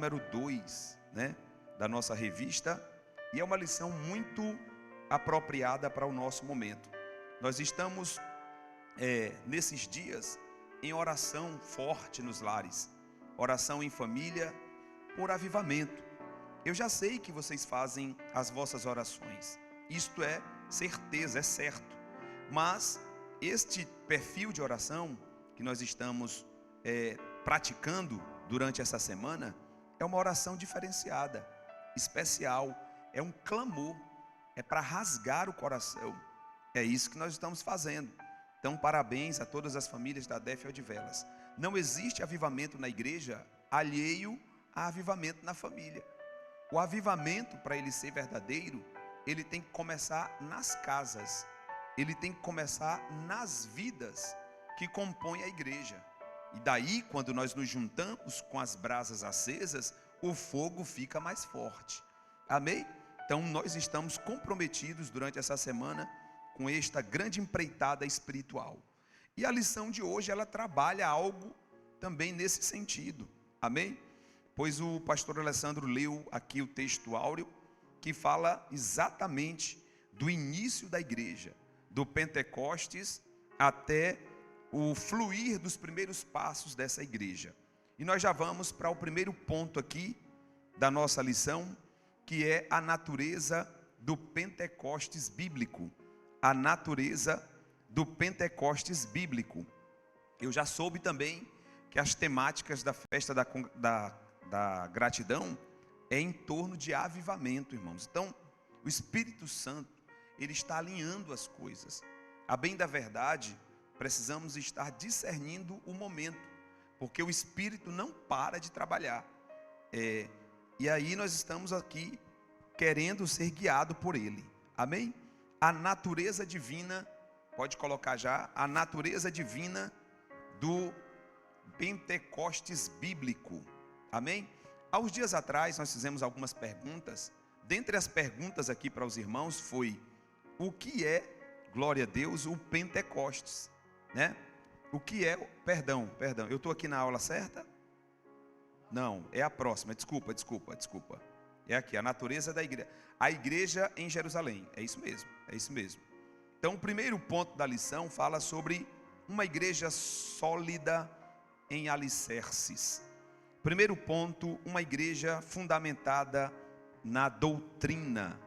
número 2, né, da nossa revista, e é uma lição muito apropriada para o nosso momento. Nós estamos nesses dias em oração forte nos lares, oração em família por avivamento. Eu já sei que vocês fazem as vossas orações, isto é certeza, é certo, mas este perfil de oração que nós estamos praticando durante essa semana é uma oração diferenciada, especial, é um clamor, é para rasgar o coração. É isso que nós estamos fazendo. Então, parabéns a todas as famílias da DEF Odivelas. Não existe avivamento na igreja alheio a avivamento na família. O avivamento, para ele ser verdadeiro, ele tem que começar nas casas, ele tem que começar nas vidas que compõem a igreja. E daí, quando nós nos juntamos com as brasas acesas, o fogo fica mais forte. Amém? Então, nós estamos comprometidos durante essa semana com esta grande empreitada espiritual. E a lição de hoje, ela trabalha algo também nesse sentido. Amém? Pois o pastor Alessandro leu aqui o texto áureo, que fala exatamente do início da igreja, do Pentecostes até o fluir dos primeiros passos dessa igreja. E nós já vamos para o primeiro ponto aqui da nossa lição, que é a natureza do Pentecostes bíblico. A natureza do Pentecostes bíblico. Eu já soube também que as temáticas da festa da gratidão é em torno de avivamento, irmãos. Então, o Espírito Santo, ele está alinhando as coisas. A bem da verdade, precisamos estar discernindo o momento, porque o Espírito não para de trabalhar. E aí nós estamos aqui querendo ser guiado por Ele. Amém? A natureza divina, pode colocar já, a natureza divina do Pentecostes bíblico. Amém? Há uns dias atrás nós fizemos algumas perguntas. Dentre as perguntas aqui para os irmãos foi: o que é, glória a Deus, o Pentecostes? Né? O que é, perdão, eu estou aqui na aula certa? Não, é a próxima, desculpa. É aqui, a natureza da igreja. A igreja em Jerusalém, é isso mesmo. Então, o primeiro ponto da lição fala sobre uma igreja sólida em alicerces. Primeiro ponto, uma igreja fundamentada na doutrina.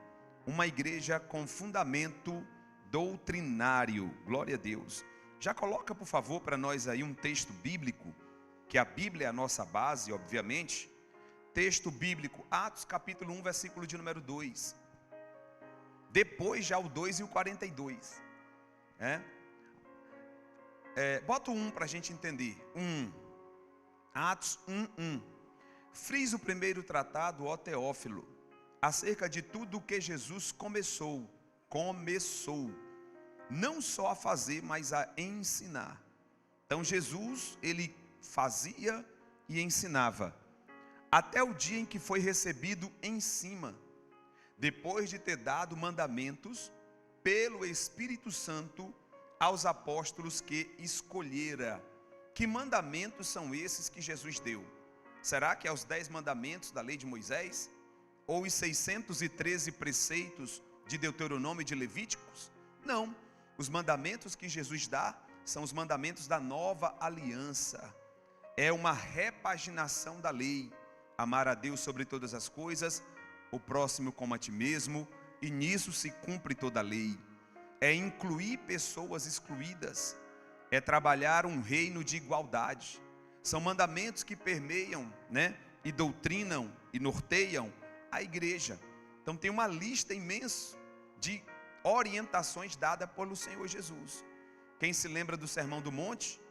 Uma igreja com fundamento doutrinário, glória a Deus. Já coloca, por favor, para nós aí um texto bíblico, que a Bíblia é a nossa base, obviamente. Texto bíblico, Atos capítulo 1, versículo de número 2. Depois já o 2 e o 42. Bota o 1 para a gente entender. 1. Atos 1:1. Friso o primeiro tratado, ó Teófilo, acerca de tudo o que Jesus começou, não só a fazer, mas a ensinar. Então Jesus, ele fazia e ensinava, até o dia em que foi recebido em cima, depois de ter dado mandamentos pelo Espírito Santo aos apóstolos que escolhera. Que mandamentos são esses que Jesus deu? Será que é os 10 mandamentos da lei de Moisés? Ou os 613 preceitos de Deuteronômio e de Levíticos? Não, os mandamentos que Jesus dá são os mandamentos da nova aliança. É uma repaginação da lei. Amar a Deus sobre todas as coisas, o próximo como a ti mesmo, e nisso se cumpre toda a lei. É incluir pessoas excluídas, é trabalhar um reino de igualdade. São mandamentos que permeiam, e doutrinam e norteiam a igreja. Então tem uma lista imensa de orientações dadas pelo Senhor Jesus. Quem se lembra do Sermão do Monte?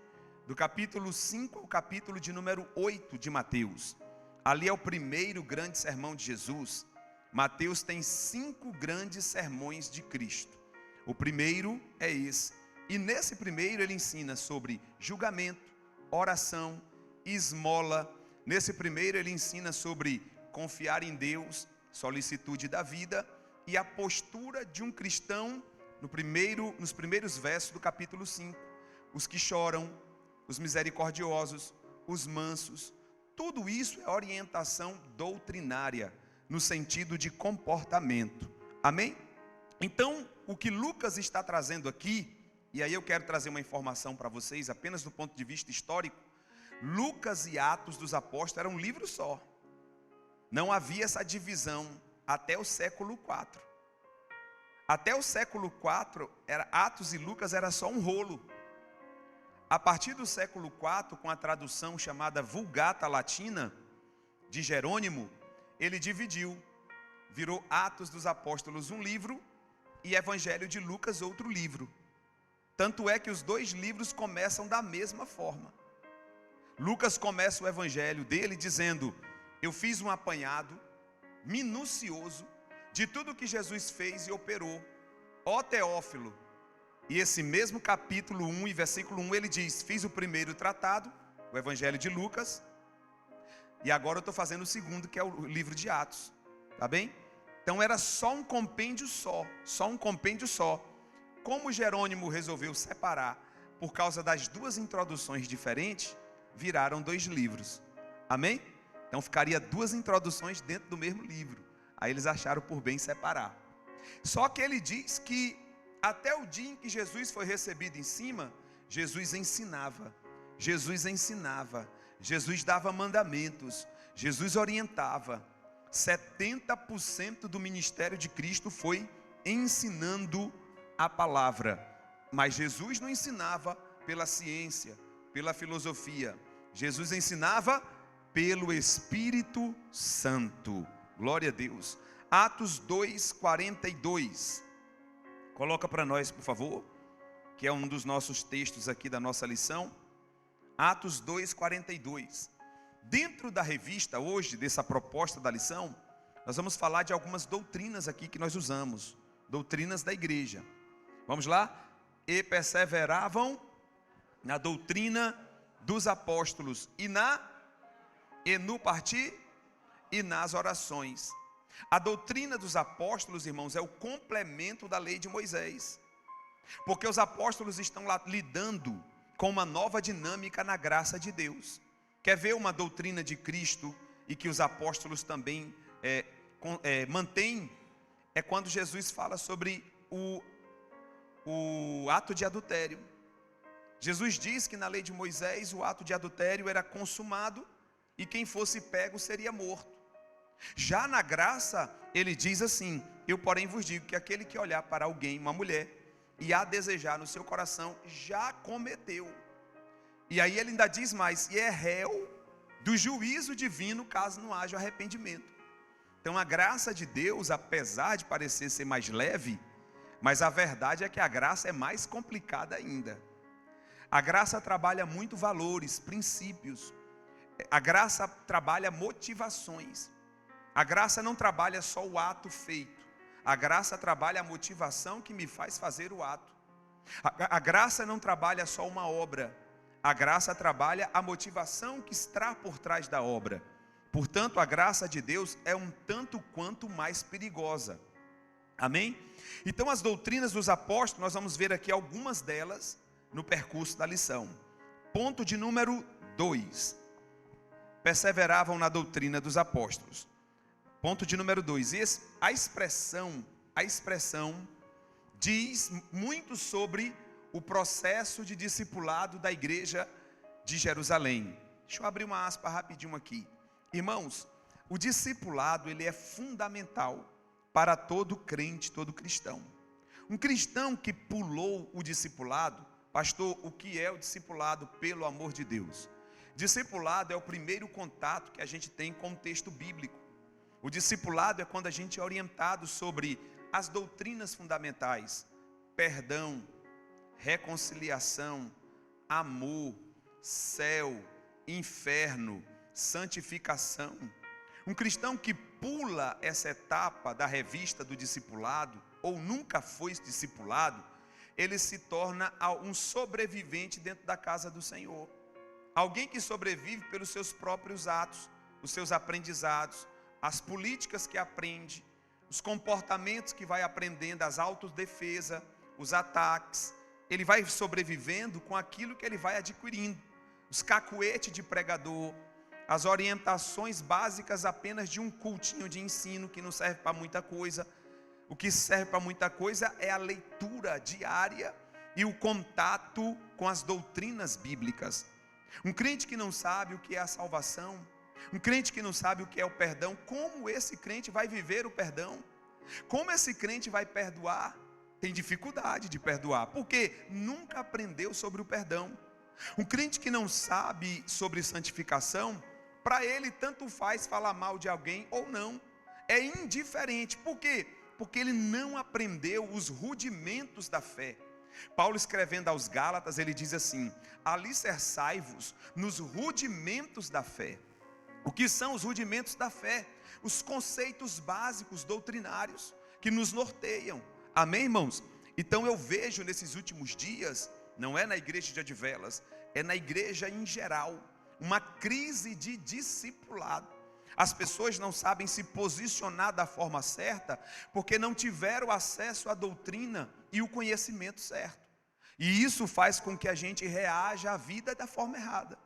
Do capítulo 5 ao capítulo de número 8 de Mateus. Ali é o primeiro grande sermão de Jesus. Mateus tem 5 grandes sermões de Cristo. O primeiro é esse. E nesse primeiro ele ensina sobre julgamento, oração, esmola. Nesse primeiro ele ensina sobre confiar em Deus, solicitude da vida e a postura de um cristão nos primeiros versos do capítulo 5. Os que choram, os misericordiosos, os mansos, Tudo isso é orientação doutrinária, no sentido de comportamento. Amém? Então, o que Lucas está trazendo aqui, e aí eu quero trazer uma informação para vocês, apenas do ponto de vista histórico. Lucas e Atos dos Apóstolos eram um livro só. Não havia essa divisão até o século IV. Até o século IV, Atos e Lucas era só um rolo. A partir do século IV, com a tradução chamada Vulgata Latina, de Jerônimo, ele dividiu. Virou Atos dos Apóstolos um livro e Evangelho de Lucas outro livro. Tanto é que os dois livros começam da mesma forma. Lucas começa o evangelho dele dizendo: eu fiz um apanhado minucioso de tudo que Jesus fez e operou, ó Teófilo. E esse mesmo capítulo 1 e versículo 1 ele diz: fiz o primeiro tratado, o evangelho de Lucas, e agora eu estou fazendo o segundo, que é o livro de Atos. Tá bem? Então era só um compêndio só um compêndio só. Como Jerônimo resolveu separar por causa das duas introduções diferentes, viraram dois livros. Amém? Então ficaria duas introduções dentro do mesmo livro. Aí eles acharam por bem separar. Só que ele diz que até o dia em que Jesus foi recebido em cima, Jesus ensinava, Jesus dava mandamentos, Jesus orientava. 70% do ministério de Cristo foi ensinando a palavra. Mas Jesus não ensinava pela ciência, pela filosofia. Jesus ensinava pelo Espírito Santo. Glória a Deus. Atos 2:42. Coloca para nós, por favor, que é um dos nossos textos aqui da nossa lição. Atos 2:42. Dentro da revista hoje, dessa proposta da lição, nós vamos falar de algumas doutrinas aqui que nós usamos. Doutrinas da igreja. Vamos lá? E perseveravam na doutrina dos apóstolos e no partir e nas orações. A doutrina dos apóstolos, irmãos, é o complemento da lei de Moisés. Porque os apóstolos estão lá lidando com uma nova dinâmica na graça de Deus. Quer ver uma doutrina de Cristo e que os apóstolos também mantêm? É quando Jesus fala sobre o ato de adultério. Jesus diz que na lei de Moisés o ato de adultério era consumado e quem fosse pego seria morto. Já na graça ele diz assim: eu porém vos digo que aquele que olhar para alguém, uma mulher, e a desejar no seu coração, já cometeu. E aí ele ainda diz mais: e é réu do juízo divino caso não haja arrependimento. Então a graça de Deus, apesar de parecer ser mais leve, mas a verdade é que a graça é mais complicada ainda. A graça trabalha muito valores, princípios. A graça trabalha motivações. A graça não trabalha só o ato feito. A graça trabalha a motivação que me faz fazer o ato. A graça não trabalha só uma obra. A graça trabalha a motivação que está por trás da obra. Portanto, a graça de Deus é um tanto quanto mais perigosa. Amém? Então, as doutrinas dos apóstolos, nós vamos ver aqui algumas delas no percurso da lição. Ponto de número 2. Perseveravam na doutrina dos apóstolos. Ponto de número 2. A expressão diz muito sobre o processo de discipulado da igreja de Jerusalém. Deixa eu abrir uma aspa rapidinho aqui. Irmãos, o discipulado ele é fundamental para todo crente, todo cristão. Um cristão que pulou o discipulado, pastor, o que é o discipulado pelo amor de Deus? Discipulado é o primeiro contato que a gente tem com o texto bíblico. O discipulado é quando a gente é orientado sobre as doutrinas fundamentais: perdão, reconciliação, amor, céu, inferno, santificação. Um cristão que pula essa etapa da revista do discipulado, ou nunca foi discipulado, ele se torna um sobrevivente dentro da casa do Senhor. Alguém que sobrevive pelos seus próprios atos, os seus aprendizados, as políticas que aprende, os comportamentos que vai aprendendo, as autodefesa, os ataques. Ele vai sobrevivendo com aquilo que ele vai adquirindo. Os cacuetes de pregador, as orientações básicas apenas de um cultinho de ensino que não serve para muita coisa. O que serve para muita coisa é a leitura diária e o contato com as doutrinas bíblicas. Um crente que não sabe o que é a salvação, um crente que não sabe o que é o perdão, como esse crente vai viver o perdão? Como esse crente vai perdoar? Tem dificuldade de perdoar, porque nunca aprendeu sobre o perdão. Um crente que não sabe sobre santificação, para ele tanto faz falar mal de alguém ou não, é indiferente. Por quê? Porque ele não aprendeu os rudimentos da fé. Paulo, escrevendo aos Gálatas, ele diz assim: alicerçai-vos nos rudimentos da fé. O que são os rudimentos da fé? Os conceitos básicos doutrinários que nos norteiam. Amém, irmãos? Então eu vejo nesses últimos dias, não é na igreja de Adivelas, é na igreja em geral, uma crise de discipulado. As pessoas não sabem se posicionar da forma certa, porque não tiveram acesso à doutrina e o conhecimento certo. E isso faz com que a gente reaja à vida da forma errada.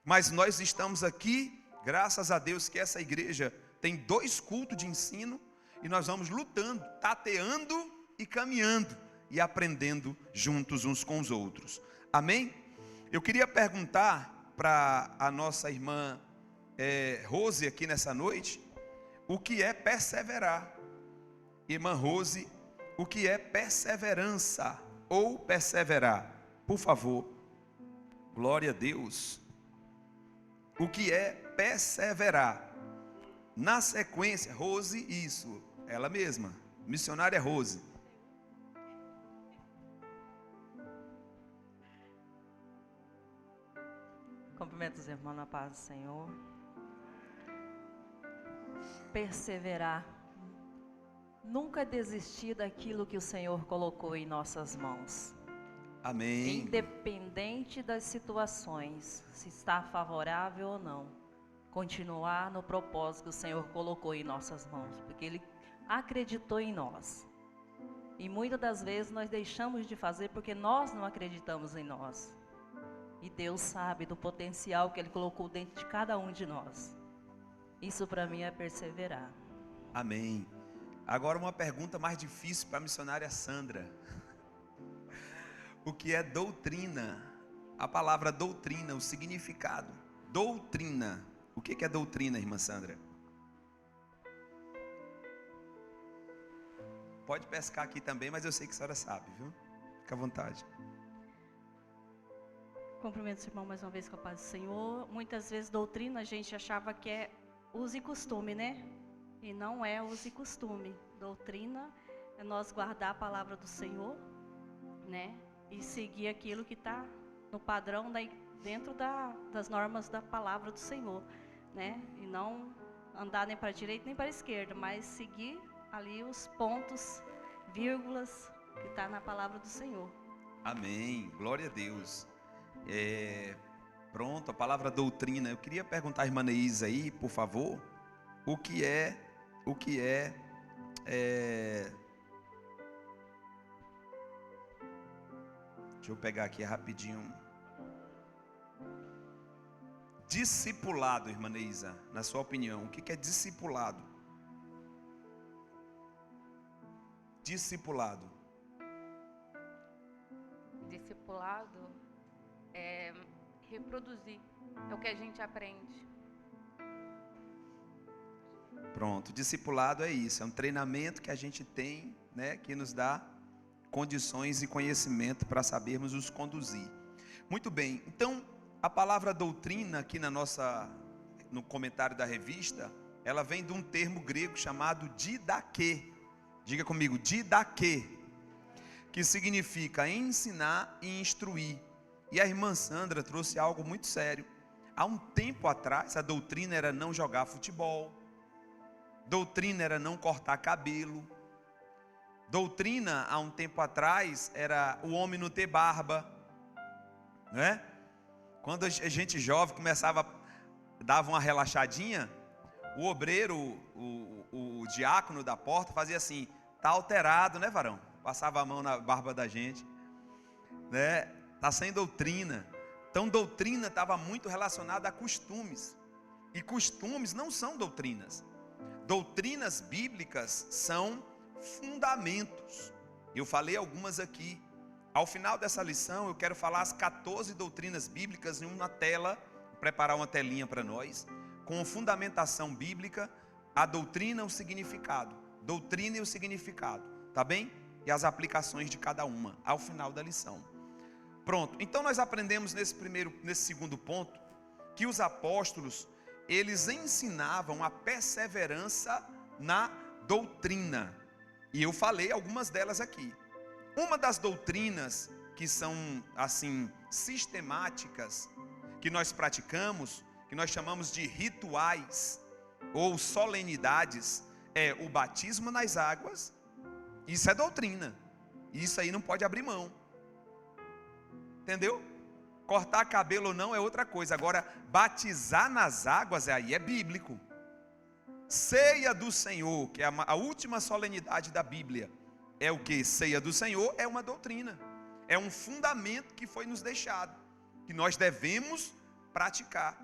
Mas nós estamos aqui, graças a Deus que essa igreja tem 2 cultos de ensino, e nós vamos lutando, tateando e caminhando, e aprendendo juntos uns com os outros. Amém? Eu queria perguntar para a nossa irmã Rose aqui nessa noite, o que é perseverar? Irmã Rose, o que é perseverança ou perseverar? Por favor. Glória a Deus. O que é perseverar? Na sequência, Rose, isso, ela mesma, missionária Rose. Cumprimento os irmãos na paz do Senhor. Perseverar. Nunca desistir daquilo que o Senhor colocou em nossas mãos. Amém. Independente das situações, se está favorável ou não. Continuar no propósito que o Senhor colocou em nossas mãos, porque Ele acreditou em nós. E muitas das vezes nós deixamos de fazer porque nós não acreditamos em nós. E Deus sabe do potencial que Ele colocou dentro de cada um de nós. Isso para mim é perseverar. Amém. Agora uma pergunta mais difícil para a missionária Sandra. O que é doutrina? A palavra doutrina, o significado. Doutrina. O que é doutrina, irmã Sandra? Pode pescar aqui também, mas eu sei que a senhora sabe, viu? Fica à vontade. Cumprimento o irmão mais uma vez com a paz do Senhor. Muitas vezes doutrina a gente achava que é uso e costume, né? E não é uso e costume. Doutrina é nós guardar a palavra do Senhor, né? E seguir aquilo que está no padrão dentro das normas da palavra do Senhor, né? E não andar nem para a direita nem para a esquerda, mas seguir ali os pontos, vírgulas que está na palavra do Senhor. Amém. Glória a Deus. Pronto, a palavra doutrina. Eu queria perguntar à irmã Neisa aí, por favor, o que é deixa eu pegar aqui rapidinho. Discipulado, irmã Neisa, na sua opinião, o que é discipulado? Discipulado. Discipulado é reproduzir, é o que a gente aprende. Pronto, discipulado é isso, é um treinamento que a gente tem, né, que nos dá condições e conhecimento para sabermos os conduzir. Muito bem, então a palavra doutrina aqui no comentário da revista, ela vem de um termo grego chamado didaquê. Diga comigo, didaquê, que significa ensinar e instruir. E a irmã Sandra trouxe algo muito sério. Há um tempo atrás, a doutrina era não jogar futebol, doutrina era não cortar cabelo, doutrina, há um tempo atrás, era o homem não ter barba, né? Quando a gente jovem dava uma relaxadinha, o obreiro, o diácono da porta fazia assim: tá alterado, né, varão? Passava a mão na barba da gente, né? Tá sem doutrina. Então doutrina estava muito relacionada a costumes. E costumes não são doutrinas. Doutrinas bíblicas são fundamentos. Eu falei algumas aqui. Ao final dessa lição, eu quero falar as 14 doutrinas bíblicas em uma tela, preparar uma telinha para nós, com fundamentação bíblica, a doutrina e o significado. Doutrina e o significado, tá bem? E as aplicações de cada uma, ao final da lição. Pronto, então nós aprendemos nesse segundo ponto, que os apóstolos, eles ensinavam a perseverança na doutrina. E eu falei algumas delas aqui. Uma das doutrinas que são, assim, sistemáticas, que nós praticamos, que nós chamamos de rituais ou solenidades, é o batismo nas águas. Isso é doutrina. Isso aí não pode abrir mão. Entendeu? Cortar cabelo ou não é outra coisa. Agora, batizar nas águas aí é bíblico. Ceia do Senhor, que é a última solenidade da Bíblia, é o que? Ceia do Senhor é uma doutrina. É um fundamento que foi nos deixado, que nós devemos praticar.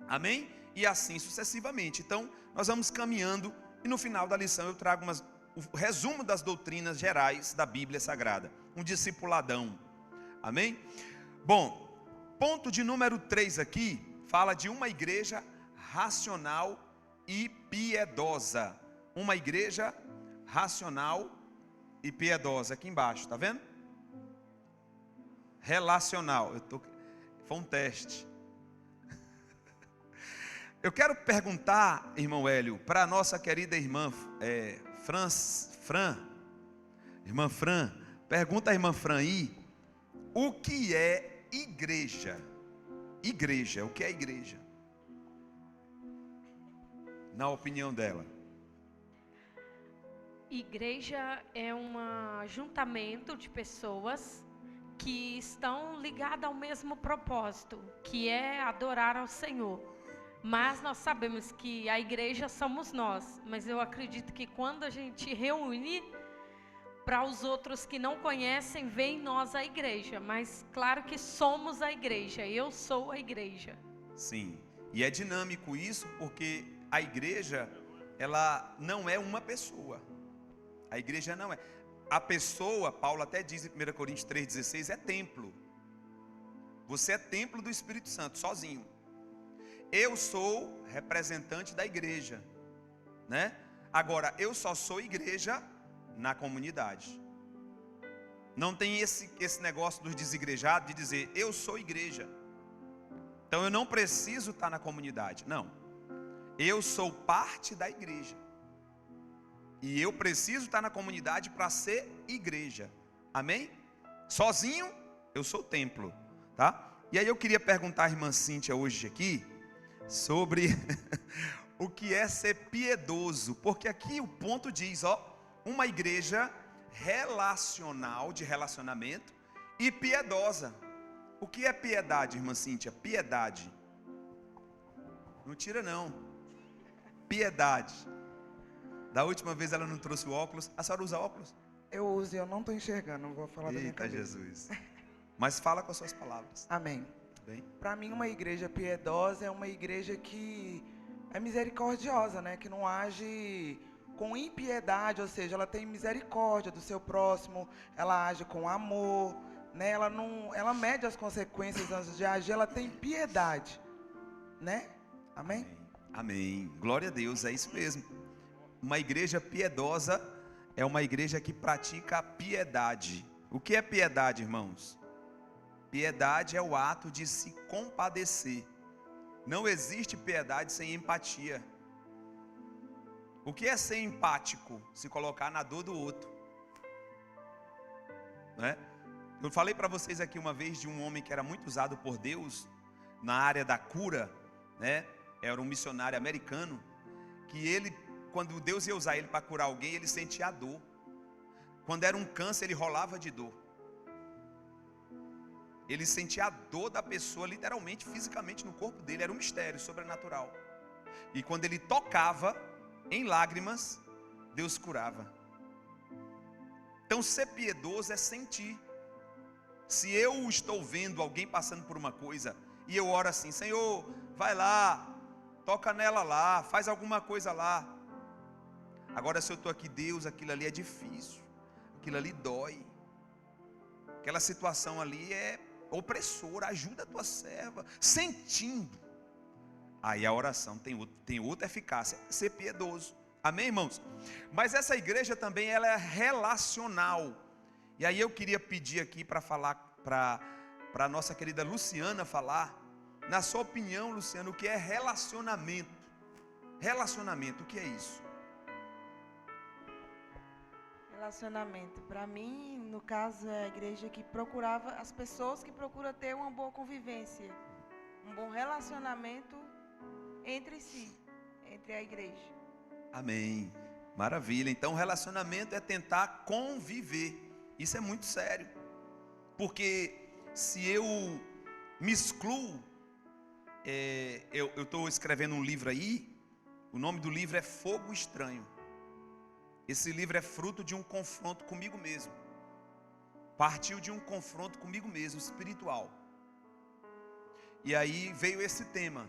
Amém? E assim sucessivamente. Então, nós vamos caminhando e no final da lição eu trago o resumo das doutrinas gerais da Bíblia Sagrada. Um discipuladão. Amém? Bom, ponto de número 3 aqui, fala de uma igreja racional e piedosa. Uma igreja racional e piedosa. Aqui embaixo, tá vendo? Relacional. Foi um teste. Eu quero perguntar, irmão Hélio, para a nossa querida irmã irmã Fran, pergunta a irmã Fran aí, o que é igreja? Igreja, o que é igreja? Na opinião dela. Igreja é um ajuntamento de pessoas que estão ligadas ao mesmo propósito, que é adorar ao Senhor. Mas nós sabemos que a igreja somos nós. Mas eu acredito que quando a gente reúne, para os outros que não conhecem, vê em nós a igreja. Mas claro que somos a igreja, eu sou a igreja. Sim, e é dinâmico isso porque a igreja, ela não é uma pessoa. A igreja não é. A pessoa, Paulo até diz em 1 Coríntios 3,16, é templo. Você é templo do Espírito Santo, sozinho. Eu sou representante da igreja, né? Agora, eu só sou igreja na comunidade. Não tem esse negócio dos desigrejados de dizer, eu sou igreja. Então eu não preciso estar na comunidade. Não. Eu sou parte da igreja. E eu preciso estar na comunidade para ser igreja. Amém? Sozinho, eu sou templo, tá? E aí eu queria perguntar à irmã Cíntia hoje aqui, sobre o que é ser piedoso. Porque aqui o ponto diz, uma igreja relacional, de relacionamento, e piedosa. O que é piedade, irmã Cíntia? Piedade. Não tira não. Piedade. Da última vez ela não trouxe o óculos. A senhora usa óculos? Eu uso e eu não estou enxergando, não vou falar da minha Eita cabeça. Jesus. Mas fala com as suas palavras. Amém. Bem? Para mim, uma igreja piedosa é uma igreja que é misericordiosa, né? Que não age com impiedade, ou seja, ela tem misericórdia do seu próximo, ela age com amor, né? Ela mede as consequências antes de agir, ela tem piedade, né? Amém? Amém. Glória a Deus, é isso mesmo. Uma igreja piedosa é uma igreja que pratica a piedade. O que é piedade, irmãos? Piedade é o ato de se compadecer. Não existe piedade sem empatia. O que é ser empático? Se colocar na dor do outro. Né? Eu falei para vocês aqui uma vez de um homem que era muito usado por Deus na área da cura, né? Era um missionário americano, que ele, quando Deus ia usar ele para curar alguém, ele sentia a dor. Quando era um câncer, ele rolava de dor. Ele sentia a dor da pessoa, literalmente, fisicamente no corpo dele. Era um mistério sobrenatural. E quando ele tocava, em lágrimas, Deus curava. Então ser piedoso é sentir. Se eu estou vendo alguém passando por uma coisa, e eu oro assim, Senhor, vai lá, toca nela lá, faz alguma coisa lá. Agora se eu estou aqui, Deus, aquilo ali é difícil, aquilo ali dói, aquela situação ali é opressora, ajuda a tua serva, sentindo. Aí a oração tem outra eficácia, ser piedoso. Amém, irmãos? Mas essa igreja também ela é relacional. E aí eu queria pedir aqui para falar, para a nossa querida Luciana falar. Na sua opinião, Luciana, o que é relacionamento? Relacionamento, o que é isso? Relacionamento, para mim, no caso, é a igreja que procurava, as pessoas que procuram ter uma boa convivência, um bom relacionamento entre si, entre a igreja. Amém, maravilha. Então relacionamento é tentar conviver. Isso é muito sério, porque se eu me excluo, eu estou escrevendo um livro aí, o nome do livro é Fogo Estranho. Esse livro é fruto de um confronto comigo mesmo, partiu de um confronto comigo mesmo, espiritual. E aí veio esse tema,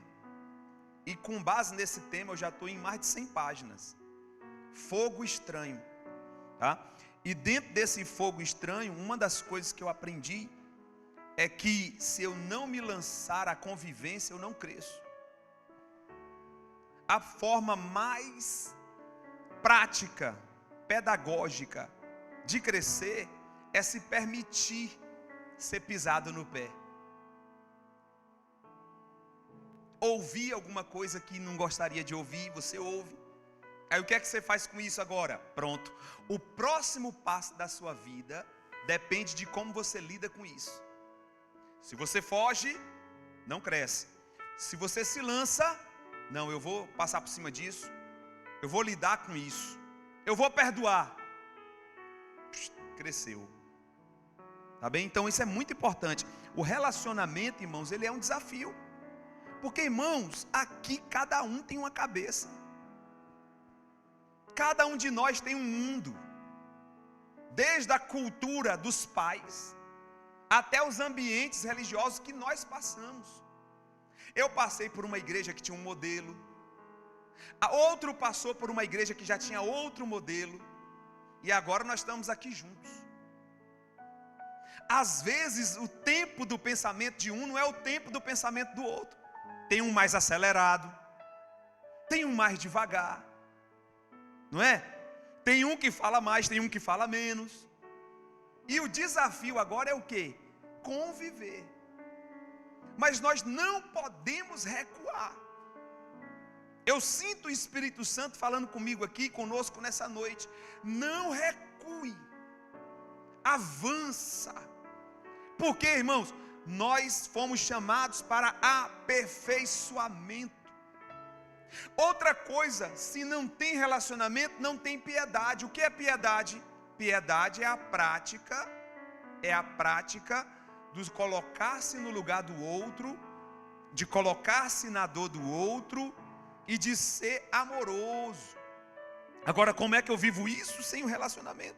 e com base nesse tema eu já estou em mais de 100 páginas, Fogo Estranho, tá? E dentro desse fogo estranho, uma das coisas que eu aprendi é que se eu não me lançar à convivência, eu não cresço. A forma mais prática, pedagógica de crescer é se permitir ser pisado no pé. Ouvir alguma coisa que não gostaria de ouvir, você ouve. Aí o que é que você faz com isso agora? Pronto. O próximo passo da sua vida depende de como você lida com isso. Se você foge, não cresce. Se você se lança, não, eu vou passar por cima disso, eu vou lidar com isso, eu vou perdoar. Cresceu. Tá bem? Então isso é muito importante. O relacionamento, irmãos, ele é um desafio. Porque, irmãos, aqui cada um tem uma cabeça. Cada um de nós tem um mundo. Desde a cultura dos pais até os ambientes religiosos que nós passamos. Eu passei por uma igreja que tinha um modelo. Outro passou por uma igreja que já tinha outro modelo. E agora nós estamos aqui juntos. Às vezes o tempo do pensamento de um não é o tempo do pensamento do outro. Tem um mais acelerado, tem um mais devagar, não é? Tem um que fala mais, tem um que fala menos. E o desafio agora é o quê? Conviver. Mas nós não podemos recuar. Eu sinto o Espírito Santo falando comigo aqui, conosco nessa noite. Não recue. Avança. Porque, irmãos, nós fomos chamados para aperfeiçoamento. Outra coisa, se não tem relacionamento, não tem piedade. O que é piedade? Piedade é a prática de colocar-se no lugar do outro, de colocar-se na dor do outro e de ser amoroso. Agora, como é que eu vivo isso sem o relacionamento?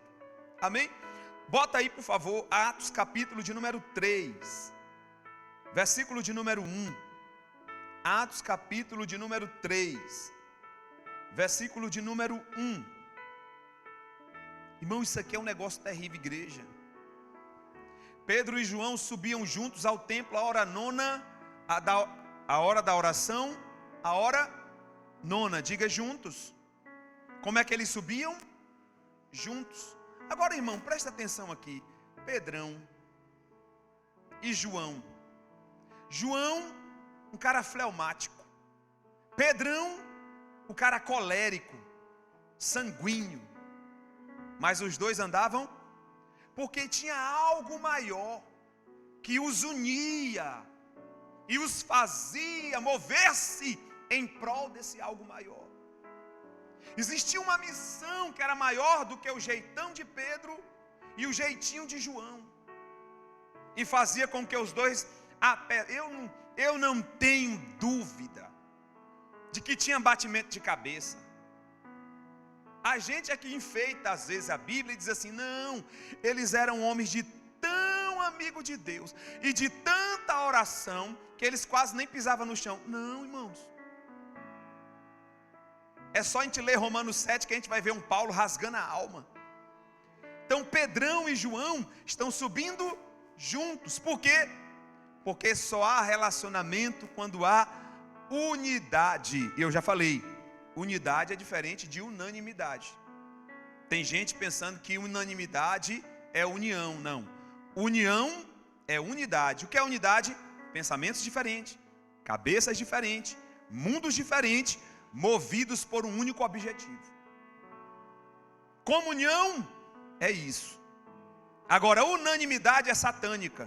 Amém? Bota aí, por favor, Atos capítulo de número 3, versículo de número 1. Atos capítulo de número 3, versículo de número 1. Irmão, isso aqui é um negócio terrível, igreja. Pedro e João subiam juntos ao templo a hora nona, a hora da oração, a hora nona, diga juntos. Como é que eles subiam? Juntos. Agora, irmão, presta atenção aqui. Pedrão e João. João, um cara fleumático. Pedrão, um cara colérico, sanguíneo. Mas os dois andavam porque tinha algo maior que os unia e os fazia mover-se em prol desse algo maior. Existia uma missão que era maior do que o jeitão de Pedro e o jeitinho de João, e fazia com que os dois, eu não tenho dúvida de que tinha batimento de cabeça. A gente é que enfeita às vezes a Bíblia e diz assim: não, eles eram homens de tão amigo de Deus e de tanta oração que eles quase nem pisavam no chão. Não, irmãos, É só a gente ler Romanos 7 que a gente vai ver um Paulo rasgando a alma. Então Pedrão e João estão subindo juntos. Por quê? Porque só há relacionamento quando há unidade. E eu já falei, unidade é diferente de unanimidade. Tem gente pensando que unanimidade é união. Não. União é unidade. O que é unidade? Pensamentos diferentes, cabeças diferentes, mundos diferentes, movidos por um único objetivo. Comunhão é isso. Agora, unanimidade é satânica.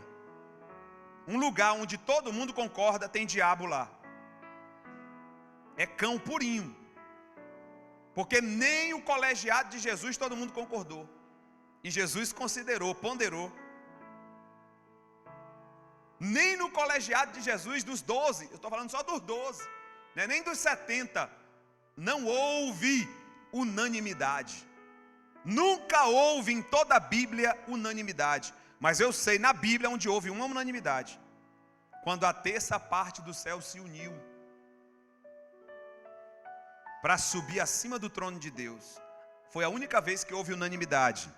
Um lugar onde todo mundo concorda, tem diabo lá. É cão purinho. Porque nem o colegiado de Jesus todo mundo concordou. E Jesus considerou, ponderou. Nem no colegiado de Jesus, dos 12, eu estou falando só dos 12, né? Nem dos 70, não houve unanimidade. Nunca houve em toda a Bíblia unanimidade. Mas eu sei na Bíblia onde houve uma unanimidade. Quando a terça parte do céu se uniu para subir acima do trono de Deus. Foi a única vez que houve unanimidade.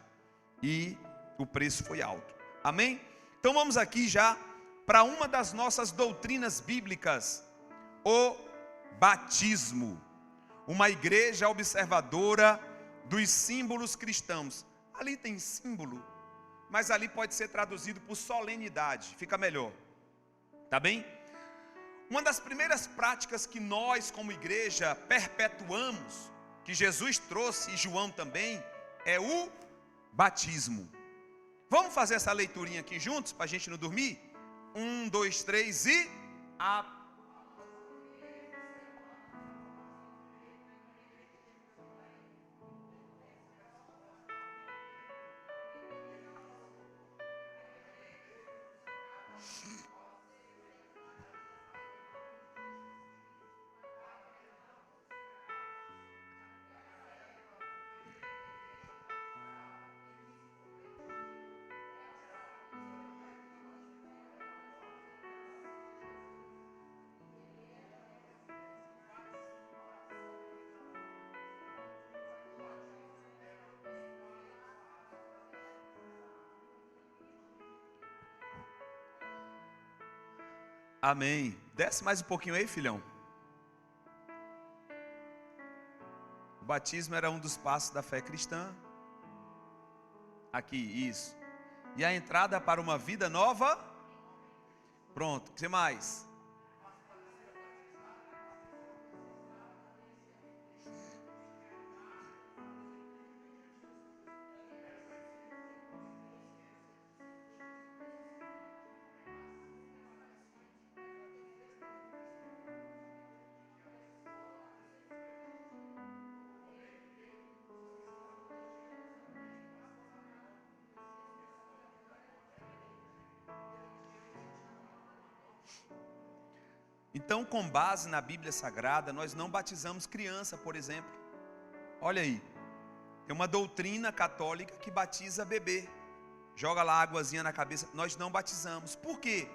E o preço foi alto. Amém? Então vamos aqui já para uma das nossas doutrinas bíblicas. O batismo. Uma igreja observadora dos símbolos cristãos. Ali tem símbolo, mas ali pode ser traduzido por solenidade, fica melhor, tá bem? Uma das primeiras práticas que nós como igreja perpetuamos, que Jesus trouxe e João também, é o batismo. Vamos fazer essa leiturinha aqui juntos, para a gente não dormir? 1, 2, 3 e... Amém. Desce mais um pouquinho aí, filhão. O batismo era um dos passos da fé cristã. Aqui, isso. E a entrada para uma vida nova. Pronto, o que mais? Então, com base na Bíblia Sagrada, nós não batizamos criança, por exemplo. Olha aí, tem uma doutrina católica que batiza bebê. Joga lá águazinha na cabeça. Nós não batizamos. Por quê?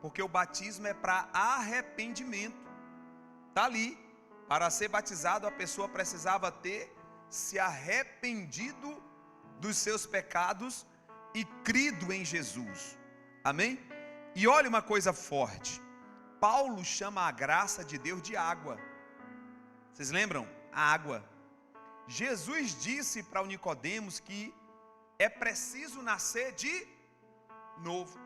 Porque o batismo é para arrependimento. Está ali. Para ser batizado, a pessoa precisava ter se arrependido dos seus pecados e crido em Jesus. Amém? E olha uma coisa forte. Paulo chama a graça de Deus de água. Vocês lembram? A água. Jesus disse para o Nicodemos que é preciso nascer de novo.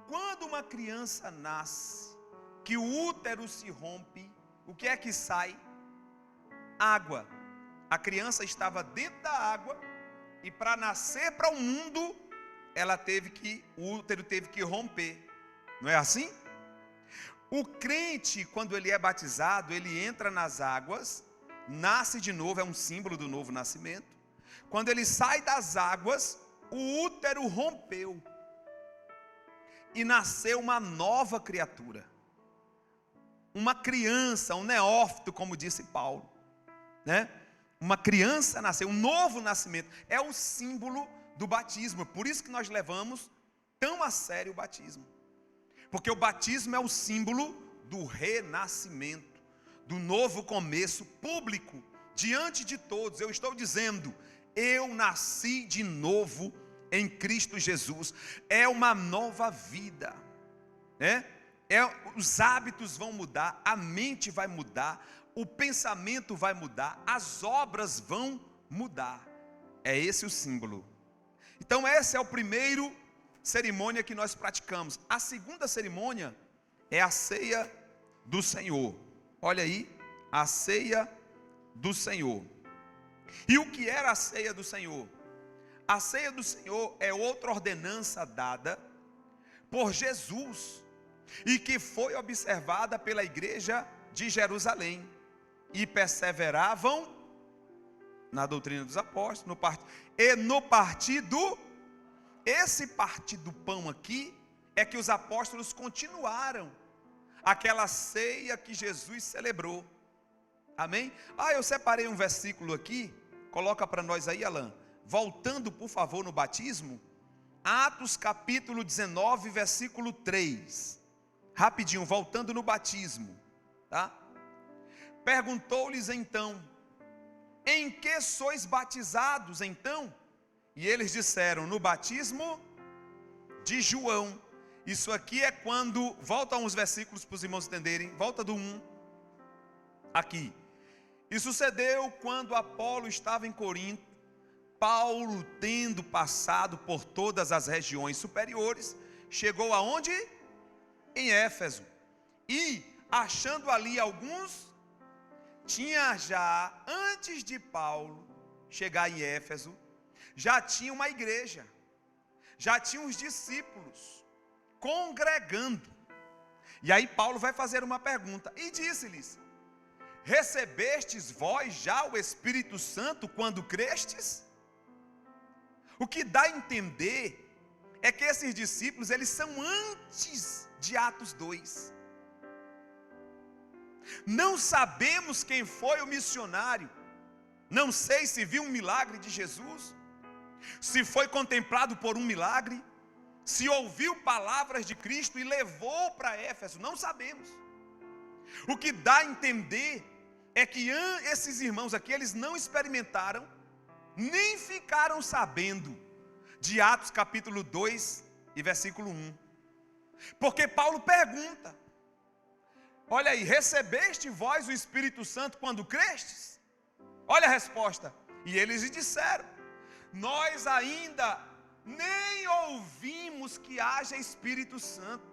Quando uma criança nasce, que o útero se rompe, o que é que sai? Água. A criança estava dentro da água e para nascer para o mundo, o útero teve que romper. Não é assim? O crente, quando ele é batizado, ele entra nas águas, nasce de novo, é um símbolo do novo nascimento. Quando ele sai das águas, o útero rompeu e nasceu uma nova criatura. Uma criança, um neófito, como disse Paulo, né? Uma criança nasceu, um novo nascimento. É o símbolo do batismo. Por isso que nós levamos tão a sério o batismo. Porque o batismo é o símbolo do renascimento. do novo começo público, diante de todos. Eu estou dizendo, eu nasci de novo em Cristo Jesus. É uma nova vida, né? Os hábitos vão mudar, a mente vai mudar, o pensamento vai mudar, as obras vão mudar. É esse o símbolo. Então essa é a primeira cerimônia que nós praticamos. A segunda cerimônia é a ceia do Senhor. Olha aí, a ceia do Senhor. E o que era a ceia do Senhor? A ceia do Senhor é outra ordenança dada por Jesus e que foi observada pela igreja de Jerusalém, e perseveravam na doutrina dos apóstolos, no partido. Esse partir do pão aqui é que os apóstolos continuaram aquela ceia que Jesus celebrou. Amém? Eu separei um versículo aqui, coloca para nós aí, Alan. Voltando, por favor, no batismo, Atos capítulo 19, versículo 3. Rapidinho, voltando no batismo, tá? Perguntou-lhes então: em que sois batizados então? E eles disseram: no batismo de João. Isso aqui é quando, volta uns versículos para os irmãos entenderem, volta do 1, aqui. E sucedeu quando Apolo estava em Corinto, Paulo, tendo passado por todas as regiões superiores, chegou aonde? Em Éfeso. E, achando ali alguns, tinha já, antes de Paulo chegar em Éfeso, já tinha uma igreja, já tinha os discípulos congregando. E aí Paulo vai fazer uma pergunta, e disse-lhes: recebestes vós já o Espírito Santo quando crestes? O que dá a entender é que esses discípulos, eles são antes de Atos 2. Não sabemos quem foi o missionário, não sei se viu um milagre de Jesus, se foi contemplado por um milagre, se ouviu palavras de Cristo e levou para Éfeso, não sabemos. O que dá a entender é que esses irmãos aqui, eles não experimentaram, nem ficaram sabendo de Atos capítulo 2 e versículo 1. Porque Paulo pergunta, olha aí, recebeste vós o Espírito Santo quando crestes? Olha a resposta. E eles lhe disseram: nós ainda nem ouvimos que haja Espírito Santo.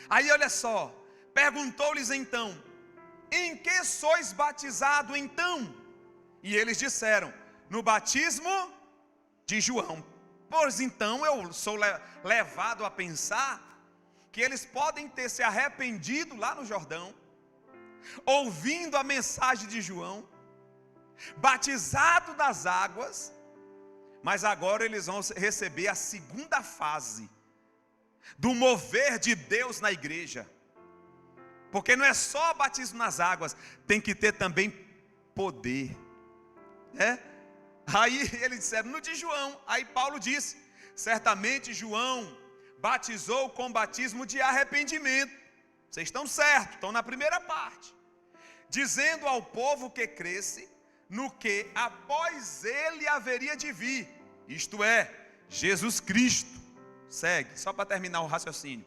Aí olha só, perguntou-lhes então: em que sois batizado então? E eles disseram: no batismo de João. Pois então eu sou levado a pensar que eles podem ter se arrependido lá no Jordão, ouvindo a mensagem de João, batizado das águas, mas agora eles vão receber a segunda fase do mover de Deus na igreja. Porque não é só batismo nas águas, tem que ter também poder, né? Aí eles disseram: no de João. Aí Paulo disse: certamente João batizou com batismo de arrependimento. Vocês estão certos, estão na primeira parte, dizendo ao povo que cresce no que após ele haveria de vir, isto é, Jesus Cristo. Segue, só para terminar o raciocínio.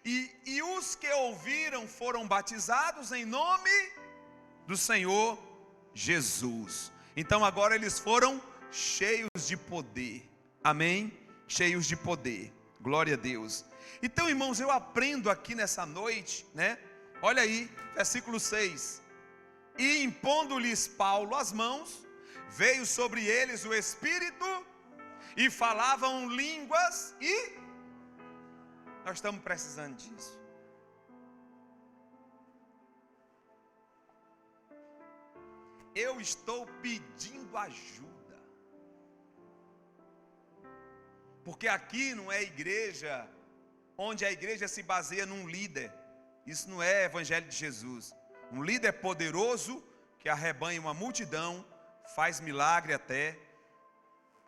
E os que ouviram foram batizados em nome do Senhor Jesus. Então agora eles foram cheios de poder. Amém? Cheios de poder. Glória a Deus. Então, irmãos, eu aprendo aqui nessa noite, né? Olha aí, versículo 6. E impondo-lhes Paulo as mãos, veio sobre eles o Espírito, e falavam línguas, e nós estamos precisando disso. Eu estou pedindo ajuda, porque aqui não é igreja, onde a igreja se baseia num líder. Isso não é evangelho de Jesus. Um líder poderoso, que arrebanha uma multidão, faz milagre até,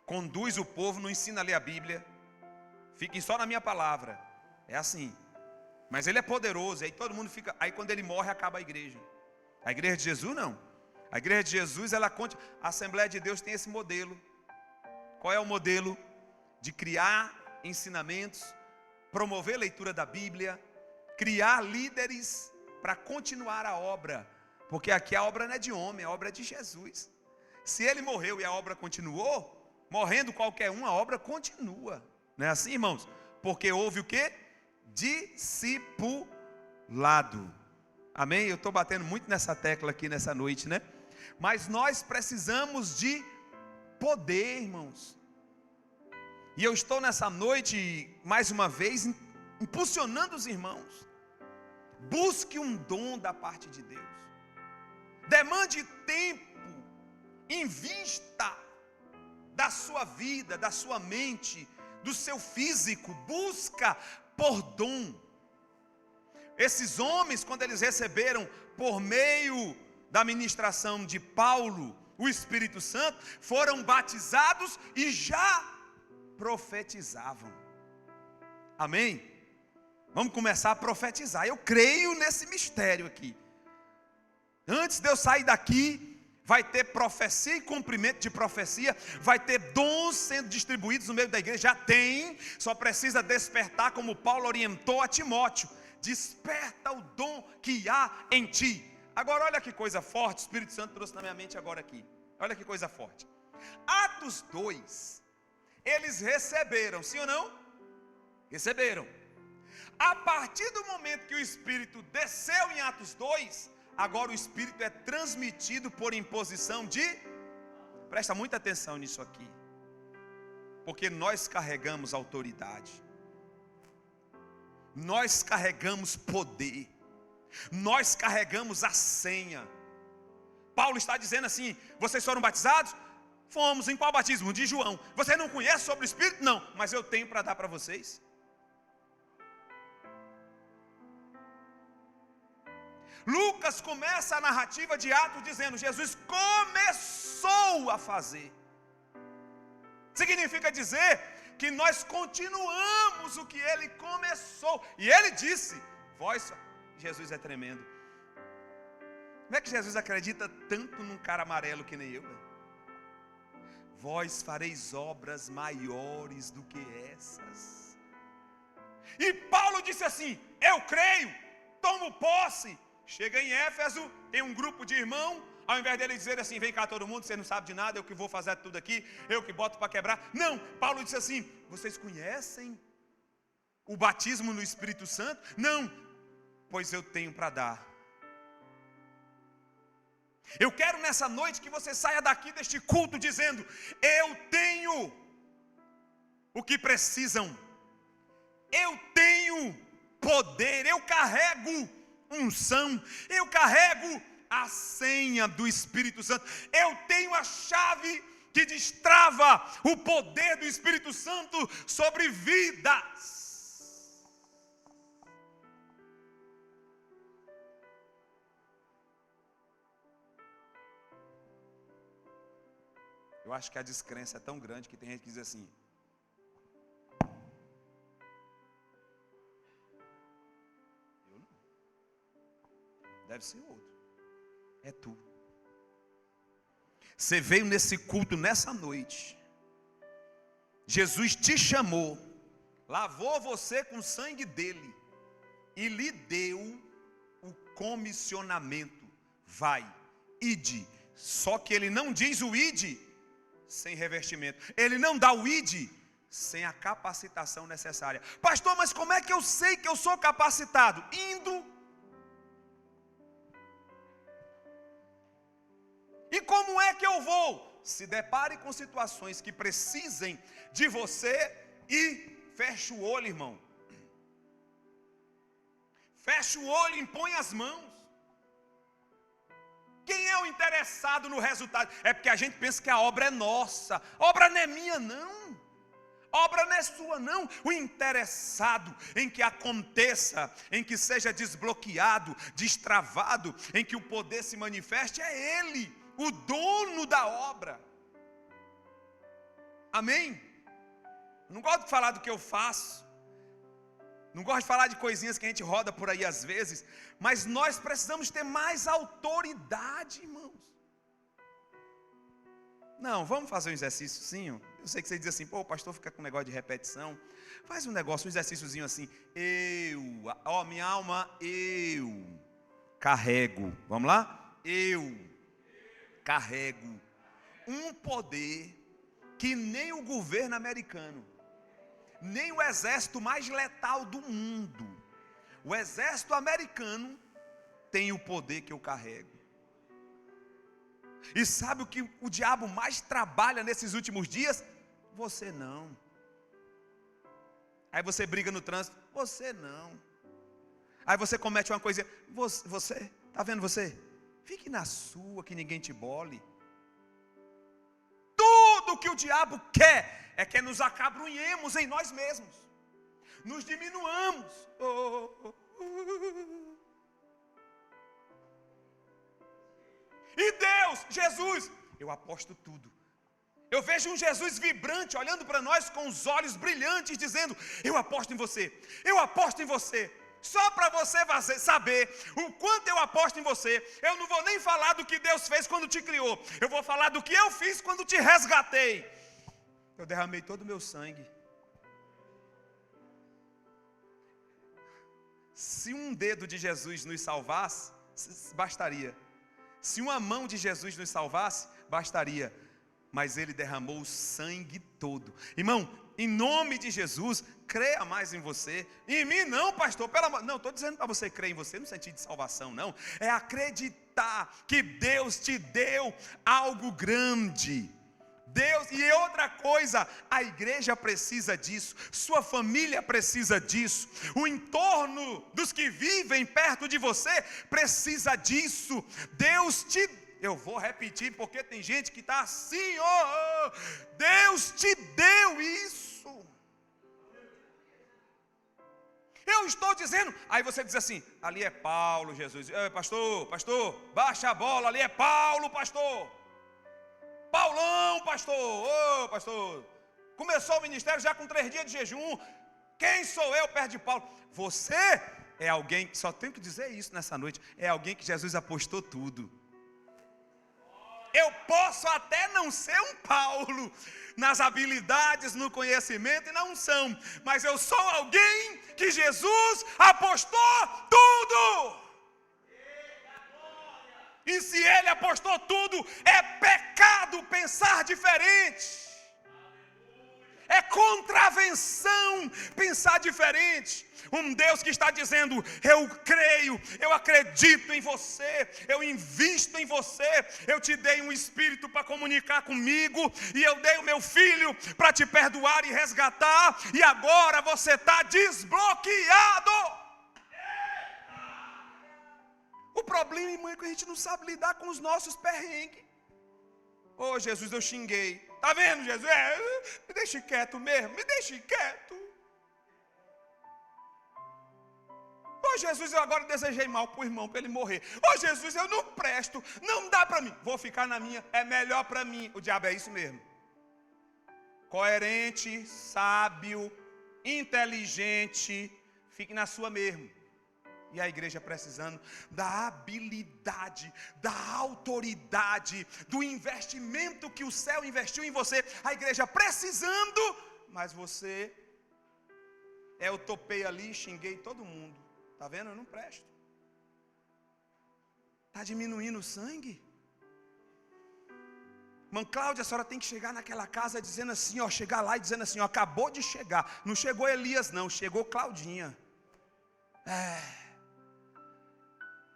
conduz o povo, não ensina a ler a Bíblia. Fiquem só na minha palavra, é assim. Mas ele é poderoso, aí todo mundo fica, aí quando ele morre acaba a igreja. A igreja de Jesus não. A igreja de Jesus, ela conta, a Assembleia de Deus tem esse modelo. Qual é o modelo? De criar ensinamentos, promover a leitura da Bíblia, criar líderes para continuar a obra. Porque aqui a obra não é de homem, a obra é de Jesus. Se ele morreu e a obra continuou, morrendo qualquer um, a obra continua. Não é assim, irmãos? Porque houve o quê? Discipulado. Amém? Eu estou batendo muito nessa tecla aqui nessa noite, né? Mas nós precisamos de poder, irmãos. E eu estou nessa noite, mais uma vez, impulsionando os irmãos. Busque um dom da parte de Deus. Demande tempo. Invista da sua vida, da sua mente, do seu físico. Busca por dom. Esses homens, quando eles receberam por meio da ministração de Paulo o Espírito Santo, foram batizados e já profetizavam. Amém? Vamos começar a profetizar. Eu creio nesse mistério aqui. Antes de eu sair daqui, vai ter profecia e cumprimento de profecia, vai ter dons sendo distribuídos no meio da igreja. Já tem, só precisa despertar, como Paulo orientou a Timóteo. Desperta o dom que há em ti. Agora olha que coisa forte, o Espírito Santo trouxe na minha mente agora aqui. Olha que coisa forte. Atos 2, eles receberam, sim ou não? Receberam. A partir do momento que o Espírito desceu em Atos 2, agora o Espírito é transmitido por imposição de... Presta muita atenção nisso aqui. Porque nós carregamos autoridade. Nós carregamos poder. Nós carregamos a senha. Paulo está dizendo assim: vocês foram batizados? Fomos. Em qual batismo? De João. Você não conhece sobre o Espírito? Não, mas eu tenho para dar para vocês. Lucas começa a narrativa de Atos dizendo: Jesus começou a fazer. Significa dizer que nós continuamos o que ele começou. E ele disse: vós... Jesus é tremendo. Como é que Jesus acredita tanto num cara amarelo que nem eu? Vós fareis obras maiores do que essas. E Paulo disse assim: eu creio, tomo posse. Chega em Éfeso, tem um grupo de irmãos. Ao invés dele dizer assim: vem cá todo mundo, você não sabe de nada, eu que vou fazer tudo aqui, eu que boto para quebrar. Não, Paulo disse assim: vocês conhecem o batismo no Espírito Santo? Não, pois eu tenho para dar. Eu quero nessa noite que você saia daqui deste culto dizendo: eu tenho o que precisam, eu tenho poder, eu carrego unção, eu carrego a senha do Espírito Santo, eu tenho a chave que destrava o poder do Espírito Santo sobre vidas. Eu acho que a descrença é tão grande que tem gente que diz assim: eu não. Deve ser outro. É tu. Você veio nesse culto nessa noite. Jesus te chamou, lavou você com o sangue dele e lhe deu o comissionamento. Vai, ide. Só que ele não diz o ide sem revestimento. Ele não dá o ide sem a capacitação necessária. Pastor, mas como é que eu sei que eu sou capacitado? Indo. E como é que eu vou? Se depare com situações que precisem de você e feche o olho, irmão. Feche o olho e impõe as mãos. Quem é o interessado no resultado? É porque a gente pensa que a obra é nossa. A obra não é minha, não. A obra não é sua, não. O interessado em que aconteça, em que seja desbloqueado, destravado, em que o poder se manifeste, é Ele, o dono da obra. Amém? Eu não gosto de falar do que eu faço. Não gosto de falar de coisinhas que a gente roda por aí às vezes, mas nós precisamos ter mais autoridade, irmãos. Não, vamos fazer um exercíciozinho. Eu sei que você diz assim, pô, o pastor fica com um negócio de repetição. Faz um negócio, um exercíciozinho assim. Minha alma, eu carrego. Vamos lá? Eu carrego um poder que nem o governo americano, nem o exército mais letal do mundo, o exército americano tem o poder que eu carrego. E sabe o que o diabo mais trabalha nesses últimos dias? Você não. Aí você briga no trânsito, você não. Aí você comete uma coisa, você, tá vendo você? Fique na sua, que ninguém te bole. Tudo que o diabo quer é que nos acabrunhemos em nós mesmos, nos diminuamos. E Deus, Jesus, eu aposto tudo. Eu vejo um Jesus vibrante olhando para nós com os olhos brilhantes, dizendo: eu aposto em você, eu aposto em você. Só para você saber o quanto eu aposto em você. Eu não vou nem falar do que Deus fez quando te criou, eu vou falar do que eu fiz quando te resgatei. Eu derramei todo o meu sangue. Se um dedo de Jesus nos salvasse, bastaria. Se uma mão de Jesus nos salvasse, bastaria. Mas Ele derramou o sangue todo. Irmão, em nome de Jesus, creia mais em você. Em mim não, pastor. Não, estou dizendo para você crer em você no sentido de salvação, não. É acreditar que Deus te deu algo grande. Deus, e outra coisa, a igreja precisa disso, sua família precisa disso, o entorno dos que vivem perto de você precisa disso. Deus te, eu vou repetir porque tem gente que está assim, Deus te deu isso. Eu estou dizendo, aí você diz assim, ali é Paulo, Jesus, pastor, baixa a bola, ali é Paulo, pastor. Paulão, pastor, pastor, começou o ministério já com 3 dias de jejum. Quem sou eu perto de Paulo? Você é alguém, só tenho que dizer isso nessa noite, é alguém que Jesus apostou tudo. Eu posso até não ser um Paulo nas habilidades, no conhecimento e na unção, mas eu sou alguém que Jesus apostou tudo. E se Ele apostou tudo, é pecado pensar diferente. É contravenção pensar diferente. Um Deus que está dizendo, eu creio, eu acredito em você, eu invisto em você, eu te dei um espírito para comunicar comigo, e eu dei o meu filho para te perdoar e resgatar, e agora você está desbloqueado. O problema, irmão, é que a gente não sabe lidar com os nossos perrengues. Jesus, eu xinguei. Tá vendo, Jesus? Me deixe quieto mesmo, me deixe quieto. Jesus, eu agora desejei mal para o irmão, para ele morrer. Jesus, eu não presto, não dá para mim. Vou ficar na minha, é melhor para mim. O diabo é isso mesmo. Coerente, sábio, inteligente, fique na sua mesmo. E a igreja precisando da habilidade, da autoridade, do investimento que o céu investiu em você. A igreja precisando, mas você, eu topei ali, xinguei todo mundo. Está vendo? Eu não presto. Está diminuindo o sangue? Irmã Cláudia, a senhora tem que chegar naquela casa dizendo assim, chegar lá e dizendo assim, acabou de chegar. Não chegou Elias não, chegou Claudinha.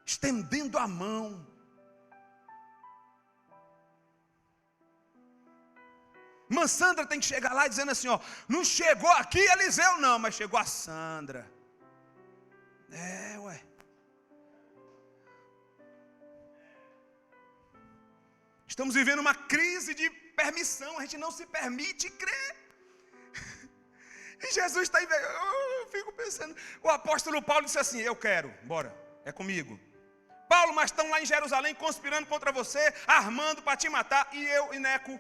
Estendendo a mão. Irmã Sandra tem que chegar lá dizendo assim, não chegou aqui Eliseu não, mas chegou a Sandra. Estamos vivendo uma crise de permissão, a gente não se permite crer. E Jesus está aí, eu fico pensando, o apóstolo Paulo disse assim, eu quero, bora, é comigo. Paulo, mas estão lá em Jerusalém conspirando contra você, armando para te matar, e eu, e Neco?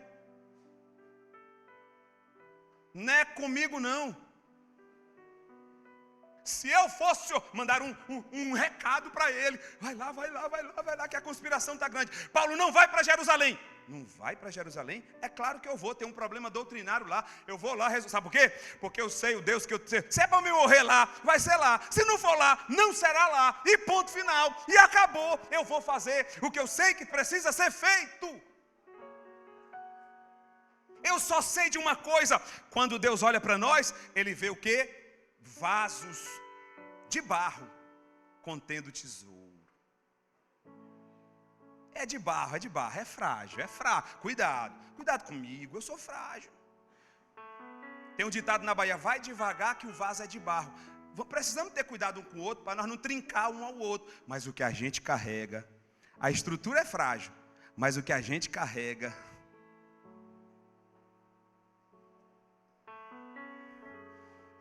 Não é comigo não. Se eu fosse, senhor, mandar um recado para ele, vai lá, que a conspiração está grande. Paulo não vai para Jerusalém. Não vai para Jerusalém? É claro que eu vou ter um problema doutrinário lá. Eu vou lá, sabe por quê? Porque eu sei o Deus que eu... Se é para me morrer lá, vai ser lá. Se não for lá, não será lá. E ponto final. E acabou. Eu vou fazer o que eu sei que precisa ser feito. Eu só sei de uma coisa. Quando Deus olha para nós, Ele vê o quê? Vasos de barro contendo tesouro. É de barro, é frágil, é fraco. Cuidado comigo, eu sou frágil. Tem um ditado na Bahia: vai devagar que o vaso é de barro. Precisamos ter cuidado um com o outro para nós não trincar um ao outro. Mas o que a gente carrega, a estrutura é frágil, mas o que a gente carrega...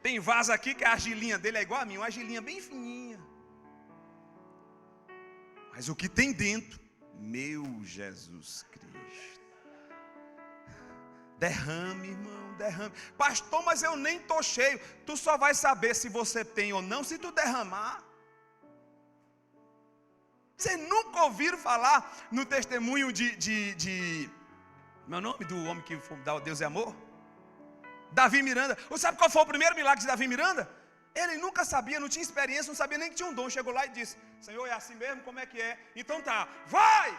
Tem vaso aqui que a argilinha dele é igual a mim, uma argilinha bem fininha. Mas o que tem dentro, meu Jesus Cristo. Derrame, irmão, derrame. Pastor, mas eu nem estou cheio. Tu só vai saber se você tem ou não se tu derramar. Vocês nunca ouviram falar no testemunho meu nome do homem que dá o Deus é amor? Davi Miranda. Você sabe qual foi o primeiro milagre de Davi Miranda? Ele nunca sabia, não tinha experiência, não sabia nem que tinha um dom. Chegou lá e disse: Senhor, é assim mesmo? Como é que é? Então tá, vai!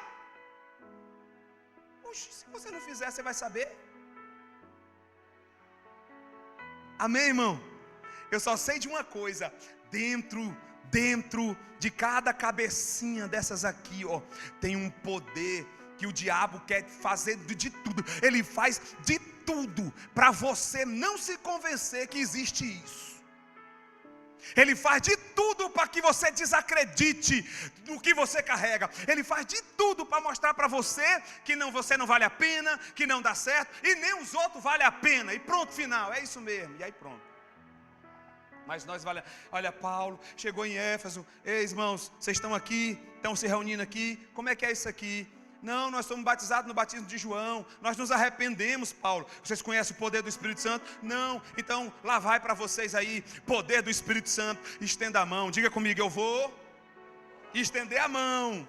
Oxe, se você não fizer, você vai saber. Amém, irmão? Eu só sei de uma coisa: dentro de cada cabecinha dessas aqui, ó, tem um poder que o diabo quer fazer de tudo. Ele faz de tudo para você não se convencer que existe isso. Ele faz de tudo para que você desacredite do que você carrega. Ele faz de tudo para mostrar para você que você não vale a pena, que não dá certo, e nem os outros valem a pena. E pronto, final, é isso mesmo. E aí pronto. Mas nós olha, Paulo chegou em Éfeso. Ei, irmãos, vocês estão aqui, estão se reunindo aqui. Como é que é isso aqui? Não, nós somos batizados no batismo de João. Nós nos arrependemos, Paulo. Vocês conhecem o poder do Espírito Santo? Não, então lá vai para vocês aí, poder do Espírito Santo. Estenda a mão, diga comigo: eu vou estender a mão.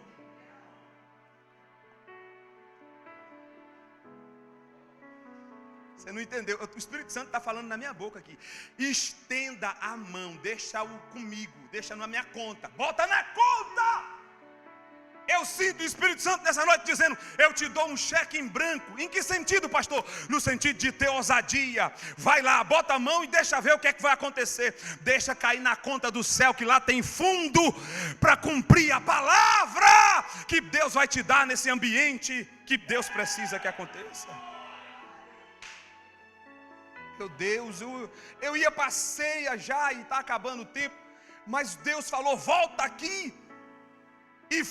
Você não entendeu? O Espírito Santo está falando na minha boca aqui. Estenda a mão, deixa-o comigo, deixa na minha conta, bota na conta. Eu sinto o Espírito Santo nessa noite dizendo: eu te dou um cheque em branco. Em que sentido, pastor? No sentido de ter ousadia. Vai lá, bota a mão e deixa ver o que é que vai acontecer. Deixa cair na conta do céu, que lá tem fundo para cumprir a palavra que Deus vai te dar nesse ambiente que Deus precisa que aconteça. Meu Deus, eu ia para a ceia já e está acabando o tempo, mas Deus falou: volta aqui e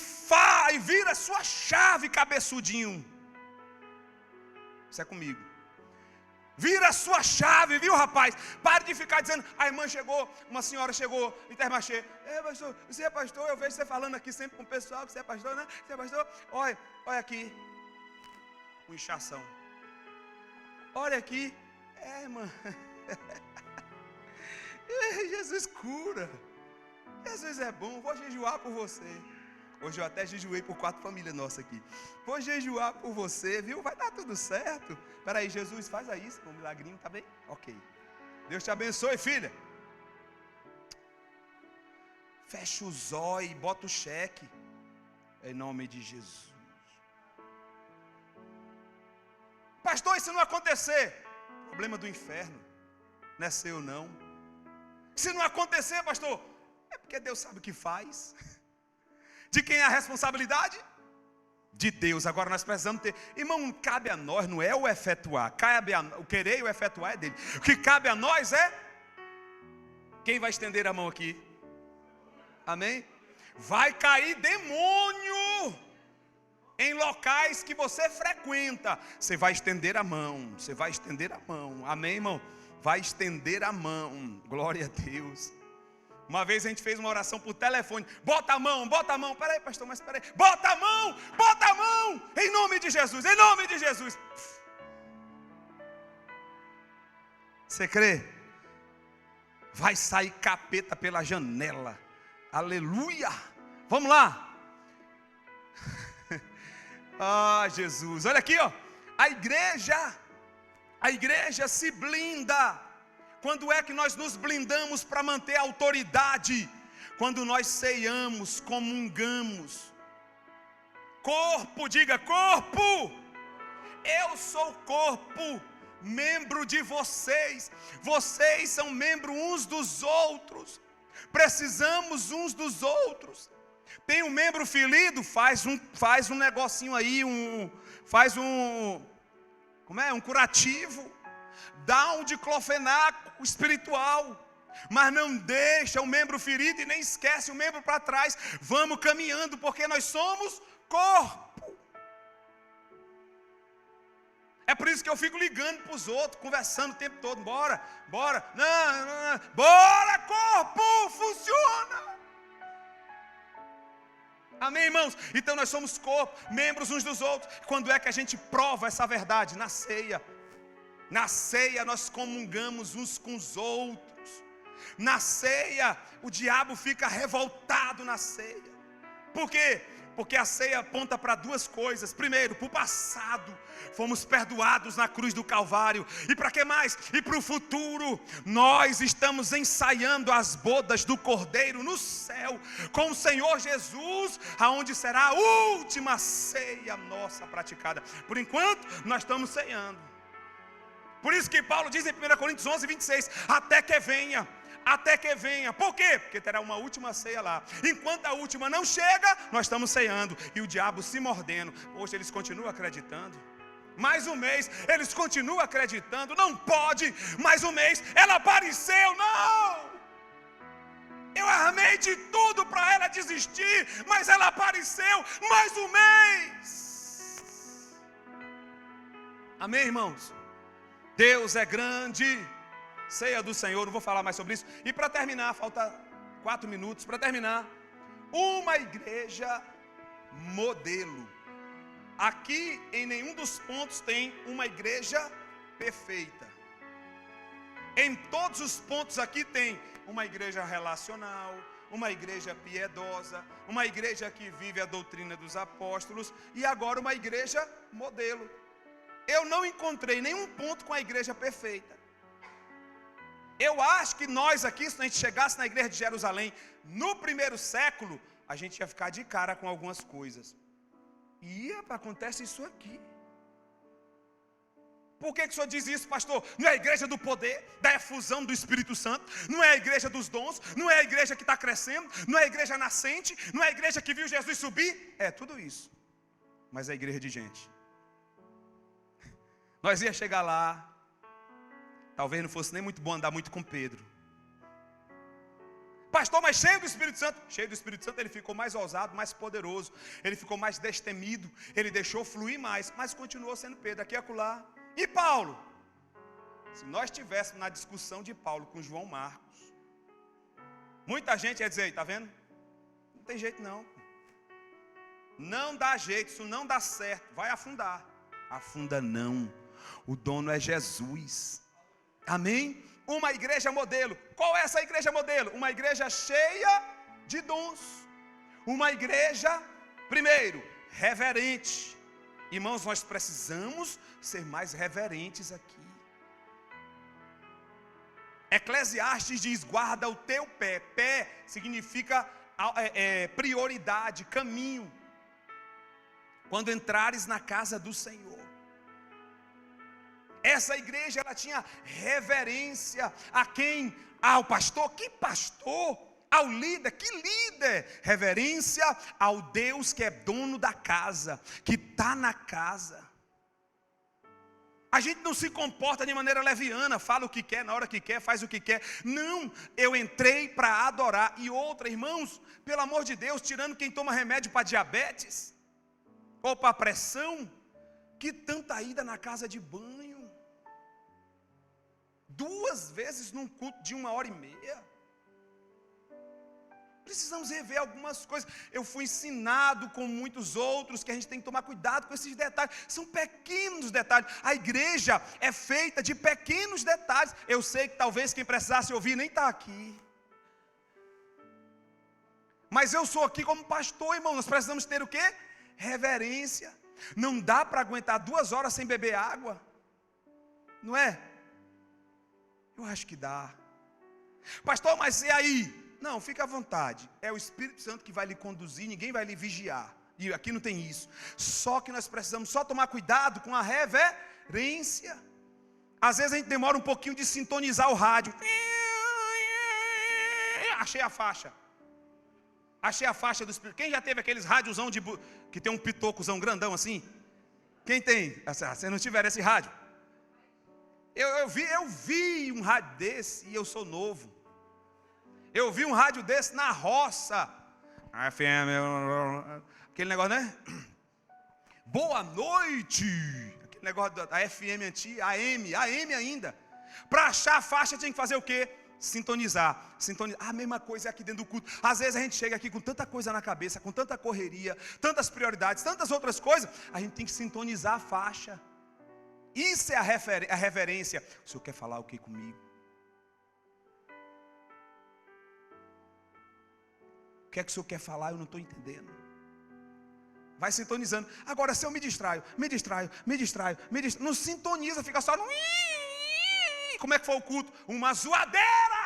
vira sua chave, cabeçudinho. Isso é comigo. Vira a sua chave, viu, rapaz? Pare de ficar dizendo: a irmã chegou, uma senhora chegou, Intermarché. Pastor, você é pastor? Eu vejo você falando aqui sempre com o pessoal que você é pastor, né? Você é pastor? Olha aqui, um inchação. Olha aqui. Irmã. Jesus cura. Jesus é bom. Vou jejuar por você. Hoje eu até jejuei por 4 famílias nossas aqui. Vou jejuar por você, viu? Vai dar tudo certo. Espera aí, Jesus, faz aí um milagrinho, tá bem? Ok. Deus te abençoe, filha. Fecha os olhos e bota o cheque. Em nome de Jesus. Pastor, e se não acontecer? Problema do inferno. Não é seu, não. Se não acontecer, pastor, é porque Deus sabe o que faz. De quem é a responsabilidade? De Deus. Agora nós precisamos ter. Irmão, cabe a nós, não é o efetuar. O querer e o efetuar é dele. O que cabe a nós é. Quem vai estender a mão aqui? Amém? Vai cair demônio em locais que você frequenta. Você vai estender a mão. Você vai estender a mão. Amém, irmão? Vai estender a mão. Glória a Deus. Uma vez a gente fez uma oração por telefone. Bota a mão, bota a mão. Peraí, pastor, mas peraí. Bota a mão. Em nome de Jesus, em nome de Jesus. Você crê? vai sair capeta pela janela. Aleluia! Vamos lá. Ah, Jesus, olha aqui, ó. A igreja se blinda. Quando é que nós nos blindamos para manter a autoridade? Quando nós ceiamos, comungamos. Corpo, diga corpo. Eu sou corpo, membro de vocês. Vocês são membros uns dos outros. Precisamos uns dos outros. Tem um membro ferido, faz um negocinho aí, um curativo. Dá um diclofenaco espiritual. Mas não deixa o membro ferido e nem esquece o membro para trás. Vamos caminhando, porque nós somos corpo. É por isso que eu fico ligando para os outros, conversando o tempo todo. Bora. Não. Bora, corpo, funciona. Amém, irmãos? Então nós somos corpo, membros uns dos outros. Quando é que a gente prova essa verdade? Na ceia. Na ceia nós comungamos uns com os outros. Na ceia o diabo fica revoltado na ceia. Por quê? Porque a ceia aponta para duas coisas. Primeiro, para o passado. Fomos perdoados na cruz do Calvário. E para que mais? E para o futuro. Nós estamos ensaiando as bodas do Cordeiro no céu, com o Senhor Jesus, aonde será a última ceia nossa praticada. Por enquanto, nós estamos ceando. Por isso que Paulo diz em 1 Coríntios 11, 26, até que venha. Por quê? Porque terá uma última ceia lá. Enquanto a última não chega, nós estamos ceando. E o diabo se mordendo. Hoje eles continuam acreditando. Mais um mês, eles continuam acreditando. Não pode, mais um mês, ela apareceu, não. Eu armei de tudo para ela desistir, mas ela apareceu, mais um mês. Amém, irmãos? Deus é grande. Ceia do Senhor, não vou falar mais sobre isso. E para terminar, falta 4 minutos para terminar. Uma igreja modelo. Aqui em nenhum dos pontos tem uma igreja perfeita. Em todos os pontos aqui tem uma igreja relacional, uma igreja piedosa, uma igreja que vive a doutrina dos apóstolos e agora uma igreja modelo. Eu não encontrei nenhum ponto com a igreja perfeita. Eu acho que nós aqui, se a gente chegasse na igreja de Jerusalém, no primeiro século, a gente ia ficar de cara com algumas coisas. E acontece isso aqui. Por que o senhor diz isso, pastor? Não é a igreja do poder, da efusão do Espírito Santo, não é a igreja dos dons, não é a igreja que está crescendo, não é a igreja nascente, não é a igreja que viu Jesus subir. É tudo isso. Mas é a igreja de gente. Nós ia chegar lá. Talvez não fosse nem muito bom andar muito com Pedro. Pastor, mas cheio do Espírito Santo. Cheio do Espírito Santo, ele ficou mais ousado, mais poderoso. Ele ficou mais destemido. Ele deixou fluir mais. Mas continuou sendo Pedro, aqui e acolá. E Paulo? Se nós estivéssemos na discussão de Paulo com João Marcos, muita gente ia dizer, tá vendo? Não tem jeito não. Não dá jeito, isso não dá certo. Vai afundar. Afunda não. O dono é Jesus. Amém? Uma igreja modelo. Qual é essa igreja modelo? Uma igreja cheia de dons. Uma igreja, primeiro, reverente. Irmãos, nós precisamos ser mais reverentes aqui. Eclesiastes diz, guarda o teu pé. Pé significa prioridade, caminho. Quando entrares na casa do Senhor. Essa igreja, ela tinha reverência a quem? Ao pastor. Que pastor? Ao líder. Que líder? Reverência ao Deus que é dono da casa, que está na casa. A gente não se comporta de maneira leviana, fala o que quer, na hora que quer, faz o que quer. Não, eu entrei para adorar. E outra, irmãos, pelo amor de Deus, tirando quem toma remédio para diabetes, ou para pressão, que tanta ida na casa de banho. 2 vezes num culto de 1h30. Precisamos rever algumas coisas. Eu fui ensinado com muitos outros que a gente tem que tomar cuidado com esses detalhes. São pequenos detalhes. A igreja é feita de pequenos detalhes. Eu sei que talvez quem precisasse ouvir nem está aqui. Mas eu sou aqui como pastor, irmão. Nós precisamos ter o quê? Reverência. Não dá para aguentar 2 horas sem beber água. Não é? Eu acho que dá. Pastor, mas e aí? Não, fica à vontade. É o Espírito Santo que vai lhe conduzir, ninguém vai lhe vigiar. E aqui não tem isso. Só que nós precisamos só tomar cuidado com a reverência. Às vezes a gente demora um pouquinho de sintonizar o rádio. Achei a faixa. Achei a faixa do Espírito. Quem já teve aqueles rádiozão que tem um pitocozão grandão assim? Quem tem? Se não tiver esse rádio. Eu vi um rádio desse e eu sou novo. Eu vi um rádio desse na roça. FM, aquele negócio, né? Boa noite. Aquele negócio da FM antiga, AM ainda. Para achar a faixa tinha que fazer o quê? Sintonizar. A mesma coisa é aqui dentro do culto. Às vezes a gente chega aqui com tanta coisa na cabeça, com tanta correria, tantas prioridades, tantas outras coisas. A gente tem que sintonizar a faixa. Isso é a reverência. O senhor quer falar o que comigo? O que é que o senhor quer falar? Eu não estou entendendo. Vai sintonizando. Agora, se eu me distraio, não sintoniza, fica só no... Como é que foi o culto? Uma zoadeira!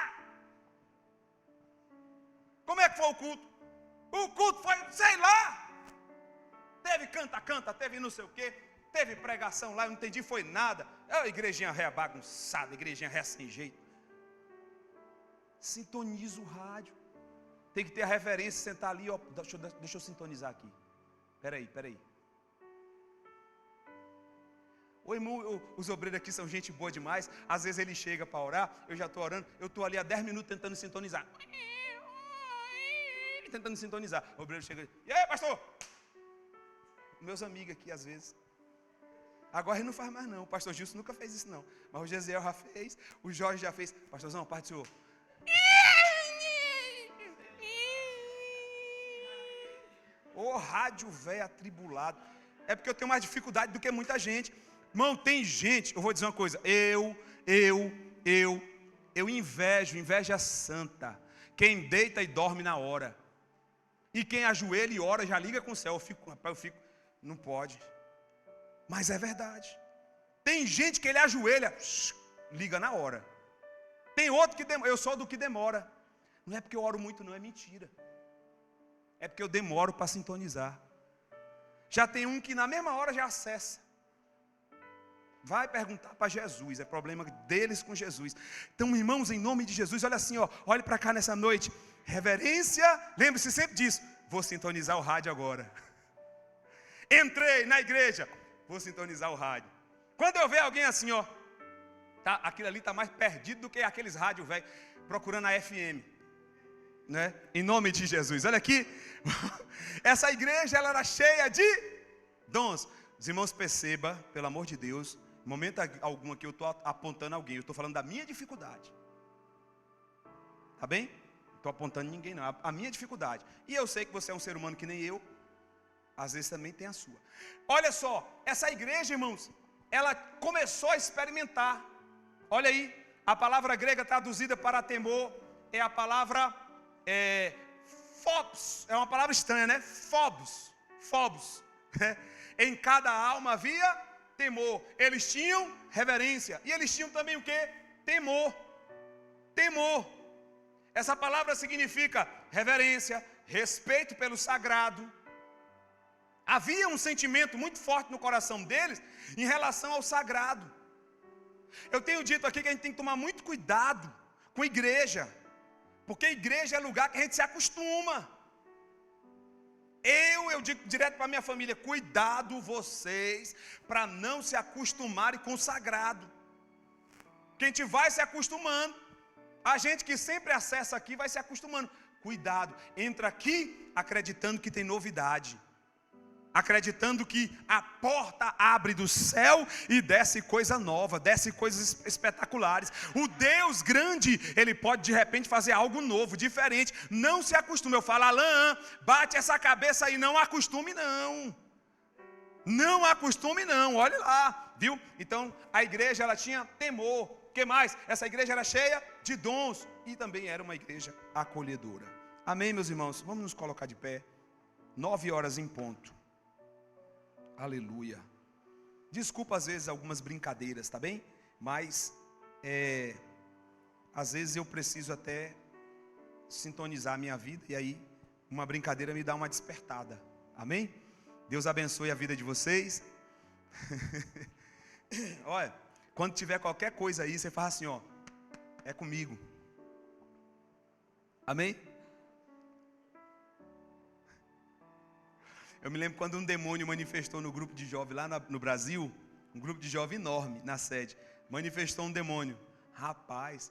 Como é que foi o culto? O culto foi, sei lá. Teve canta, teve não sei o quê. Teve pregação lá, eu não entendi, foi nada. É a igrejinha ré bagunçada, igrejinha ré sem jeito. Sintoniza o rádio. Tem que ter a referência, sentar ali, ó, deixa eu sintonizar aqui. Peraí. O irmão, os obreiros aqui são gente boa demais. Às vezes ele chega para orar, eu já estou orando, eu estou ali há 10 minutos tentando sintonizar. Tentando sintonizar. O obreiro chega, e aí, pastor? Meus amigos aqui, às vezes. Agora ele não faz mais não, o pastor Gilson nunca fez isso não. Mas o Gesiel já fez, o Jorge já fez. Pastorzão, parte do senhor. Ô rádio velho atribulado. É porque eu tenho mais dificuldade do que muita gente. Irmão, tem gente, eu vou dizer uma coisa. Eu invejo, inveja santa. Quem deita e dorme na hora. E quem ajoelha e ora já liga com o céu. Eu fico, não pode. Mas é verdade. Tem gente que ele ajoelha, liga na hora. Tem outro que demora. Eu sou do que demora. Não é porque eu oro muito, não, é mentira. É porque eu demoro para sintonizar. Já tem um que na mesma hora já acessa. Vai perguntar para Jesus, é problema deles com Jesus. Então, irmãos, em nome de Jesus, olha assim, ó, olhe para cá nessa noite. Reverência, lembre-se sempre disso. Vou sintonizar o rádio agora. Entrei na igreja, vou sintonizar o rádio. Quando eu ver alguém assim, ó, tá, aquilo ali está mais perdido do que aqueles rádios velhos, procurando a FM. Né? Em nome de Jesus, olha aqui. Essa igreja ela era cheia de dons. Os irmãos percebam, pelo amor de Deus, em momento algum aqui eu estou apontando alguém, eu estou falando da minha dificuldade. Tá bem? Não estou apontando ninguém não, a minha dificuldade. E eu sei que você é um ser humano que nem eu, às vezes também tem a sua. Olha só, essa igreja, irmãos, ela começou a experimentar. Olha aí, a palavra grega traduzida para temor é a palavra phobos, é uma palavra estranha, né? Phobos. Em cada alma havia temor. Eles tinham reverência. E eles tinham também o quê? Temor. Essa palavra significa reverência, respeito pelo sagrado. Havia um sentimento muito forte no coração deles em relação ao sagrado. Eu tenho dito aqui que a gente tem que tomar muito cuidado com igreja. Porque igreja é lugar que a gente se acostuma. Eu digo direto para a minha família, cuidado vocês, para não se acostumarem com o sagrado. Que a gente vai se acostumando. A gente que sempre acessa aqui vai se acostumando. Cuidado, entra aqui acreditando que tem novidade. acreditando que a porta abre do céu e desce coisa nova, desce coisas espetaculares. O Deus grande, Ele pode de repente fazer algo novo, diferente. Não se acostume. Eu falo, Alain, bate essa cabeça aí, não acostume não. Não acostume não, olhe lá, viu? Então a igreja, ela tinha temor. O que mais? Essa igreja era cheia de dons e também era uma igreja acolhedora. Amém, meus irmãos? Vamos nos colocar de pé. 9h em ponto. Aleluia. Desculpa às vezes algumas brincadeiras, tá bem? Mas às vezes eu preciso até sintonizar a minha vida e aí uma brincadeira me dá uma despertada. Amém? Deus abençoe a vida de vocês. Olha, quando tiver qualquer coisa aí, você faz assim, ó, é comigo. Amém? Eu me lembro quando um demônio manifestou no grupo de jovens lá no Brasil, um grupo de jovens enorme na sede, manifestou um demônio. Rapaz,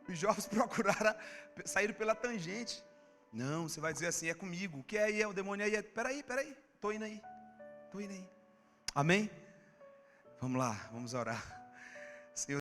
os jovens procuraram, saíram pela tangente. Não, você vai dizer assim, é comigo. O que é aí? É o demônio aí? Peraí, estou indo aí. Amém? Vamos lá, vamos orar.